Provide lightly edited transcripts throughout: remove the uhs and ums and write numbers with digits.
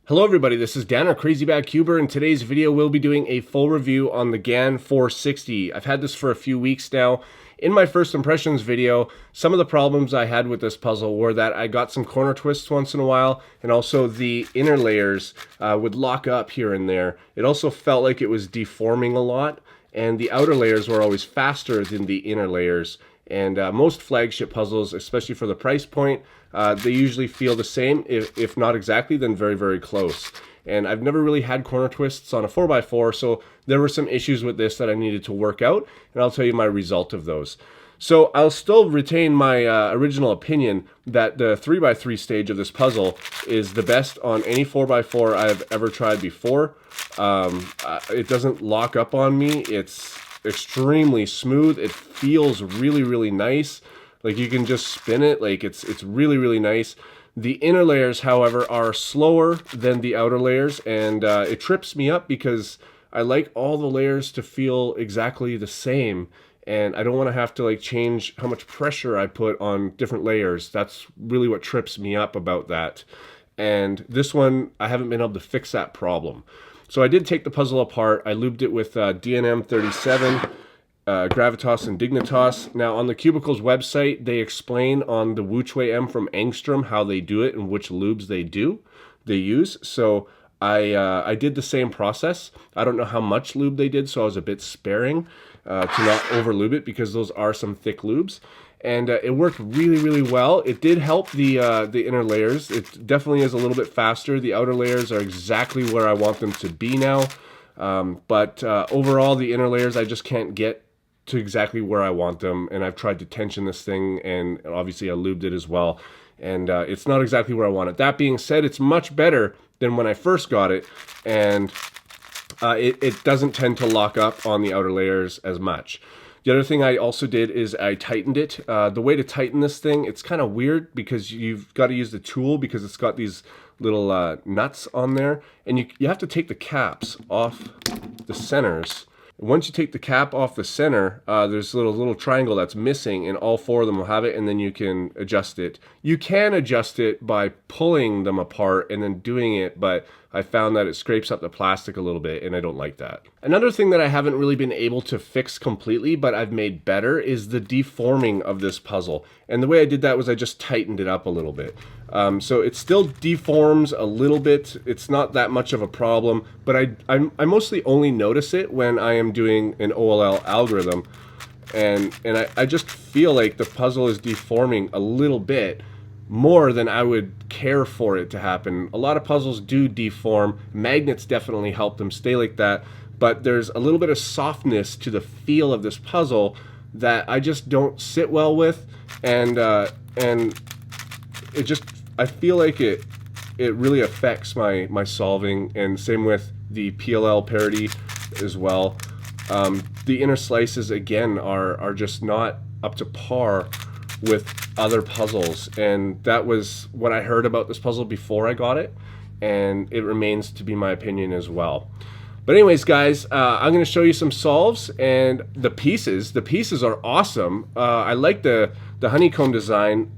Hello everybody, this is Dan, our Crazy Bad Cuber. In today's video, we'll be doing a full review on the GAN 460. I've had this for a few weeks now. In my first impressions video, some of the problems I had with this puzzle were that I got some corner twists once in a while, and also the inner layers would lock up here and there. It also felt like it was deforming a lot, and the outer layers were always faster than the inner layers. And most flagship puzzles, especially for the price point, they usually feel the same, if not exactly, then very, very close. And I've never really had corner twists on a 4x4, so there were some issues with this that I needed to work out, and I'll tell you my result of those. So I'll still retain my original opinion that the 3x3 stage of this puzzle is the best on any 4x4 I've ever tried before. It doesn't lock up on me. It's extremely smooth. It feels really, really nice. Like you can just spin it. Like it's really, really nice. The inner layers, however, are slower than the outer layers, and it trips me up because I like all the layers to feel exactly the same, and I don't want to have to like change how much pressure I put on different layers. That's really what trips me up about that. And this one, I haven't been able to fix that problem. So I did take the puzzle apart. I lubed it with DNM 37, Gravitas and Dignitas. Now on the Cubicle's website, they explain on the Wuchwei M from Angstrom how they do it and which lubes they use. So I did the same process. I don't know how much lube they did, so I was a bit sparing to not over lube it because those are some thick lubes. And it worked really, really well. It did help the inner layers. It definitely is a little bit faster. The outer layers are exactly where I want them to be now. But overall, the inner layers, I just can't get to exactly where I want them. And I've tried to tension this thing, and obviously I lubed it as well. And it's not exactly where I want it. That being said, it's much better than when I first got it. And it doesn't tend to lock up on the outer layers as much. The other thing I also did is I tightened it. The way to tighten this thing, it's kind of weird because you've got to use the tool because it's got these little nuts on there. And you have to take the caps off the centers. Once you take the cap off the center, there's a little triangle that's missing, and all four of them will have it, and then you can adjust it. You can adjust it by pulling them apart and then doing it, but I found that it scrapes up the plastic a little bit, and I don't like that. Another thing that I haven't really been able to fix completely, but I've made better, is the deforming of this puzzle. And the way I did that was I just tightened it up a little bit. So it still deforms a little bit. It's not that much of a problem, but I mostly only notice it when I am doing an OLL algorithm. And I just feel like the puzzle is deforming a little bit more than I would care for it to happen. A lot of puzzles do deform. Magnets definitely help them stay like that, but there's a little bit of softness to the feel of this puzzle that I just don't sit well with, and it just, I feel like it really affects my solving, and same with the PLL parity as well. The inner slices again are just not up to par with other puzzles, and that was what I heard about this puzzle before I got it, and it remains to be my opinion as well. But anyways, guys, I'm going to show you some solves and the pieces. The pieces are awesome. I like the honeycomb design.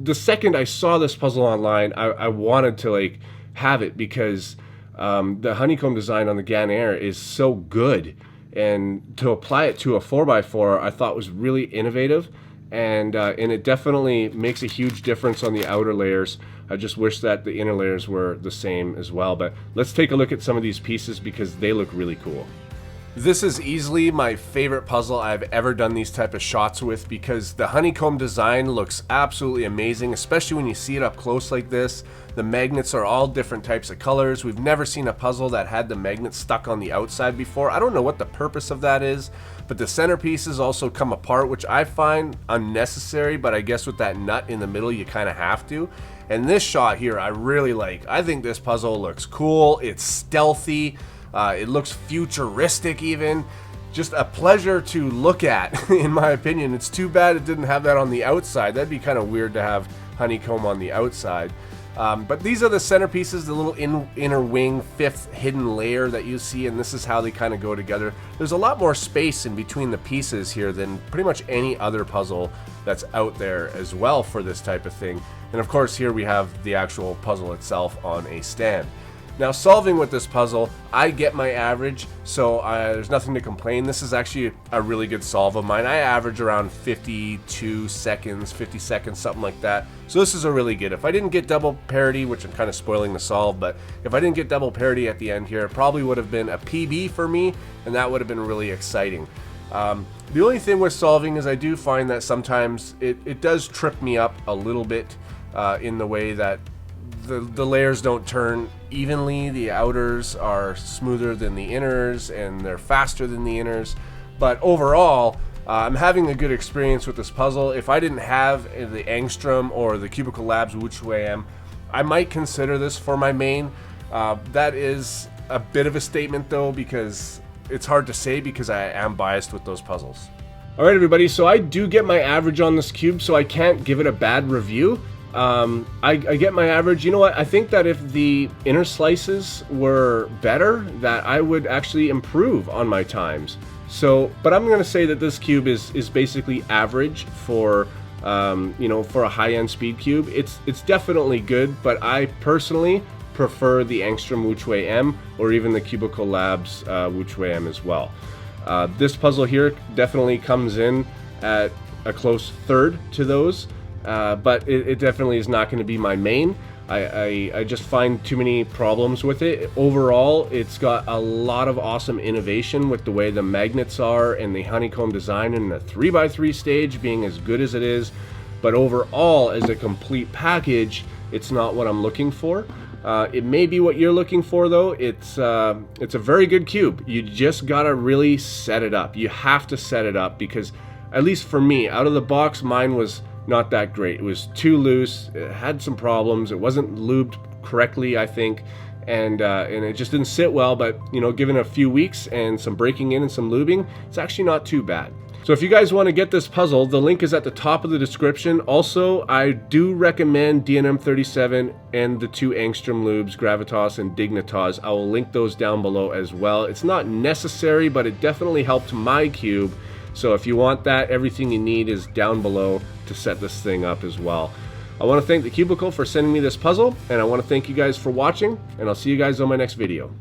The second I saw this puzzle online, I wanted to like have it because the honeycomb design on the GAN Air is so good, and to apply it to a 4x4 I thought was really innovative. And it definitely makes a huge difference on the outer layers. I just wish that the inner layers were the same as well. But let's take a look at some of these pieces because they look really cool. This is easily my favorite puzzle I've ever done these type of shots with because the honeycomb design looks absolutely amazing, especially when you see it up close like this. The magnets are all different types of colors. We've never seen a puzzle that had the magnets stuck on the outside before. I don't know what the purpose of that is, but the centerpieces also come apart, which I find unnecessary, but I guess with that nut in the middle you kind of have to. And this shot here I really like. I think this puzzle looks cool. It's stealthy. It looks futuristic even. Just a pleasure to look at, in my opinion. It's too bad it didn't have that on the outside. That'd be kind of weird to have honeycomb on the outside. But these are the centerpieces, the little inner wing, fifth hidden layer that you see, and this is how they kind of go together. There's a lot more space in between the pieces here than pretty much any other puzzle that's out there as well for this type of thing. And of course here we have the actual puzzle itself on a stand. Now, solving with this puzzle, I get my average, so there's nothing to complain. This is actually a really good solve of mine. I average around 52 seconds, 50 seconds, something like that. So this is a really good. If I didn't get double parity, which I'm kind of spoiling the solve, but if I didn't get double parity at the end here, it probably would have been a PB for me, and that would have been really exciting. The only thing with solving is I do find that sometimes it does trip me up a little bit in the way that the layers don't turn evenly. The outers are smoother than the inners, and they're faster than the inners. But overall, I'm having a good experience with this puzzle. If I didn't have the Angstrom or the Cubicle Labs Wuchuiam, I might consider this for my main. That is a bit of a statement though, because it's hard to say because I am biased with those puzzles. All right, everybody, so I do get my average on this cube, so I can't give it a bad review. I get my average. You know what? I think that if the inner slices were better, that I would actually improve on my times. So, but I'm going to say that this cube is basically average for, you know, for a high-end speed cube. It's definitely good, but I personally prefer the Angstrom Wuchuiam or even the Cubicle Labs Wuchuiam as well. This puzzle here definitely comes in at a close third to those. But it definitely is not going to be my main. I just find too many problems with it. Overall, it's got a lot of awesome innovation with the way the magnets are and the honeycomb design, and the 3x3 stage being as good as it is. But overall, as a complete package, it's not what I'm looking for. It may be what you're looking for though. It's a very good cube. You just gotta really set it up. You have to set it up because, at least for me, out of the box, mine was not that great. It was too loose. It had some problems. It wasn't lubed correctly, I think, and it just didn't sit well. But you know, given a few weeks and some breaking in and some lubing, it's actually not too bad. So if you guys want to get this puzzle, the link is at the top of the description. Also, I do recommend DNM 37 and the two Angstrom lubes, Gravitas and Dignitas. I will link those down below as well. It's not necessary, but it definitely helped my cube. So if you want that, everything you need is down below to set this thing up as well. I want to thank the Cubicle for sending me this puzzle, and I want to thank you guys for watching, and I'll see you guys on my next video.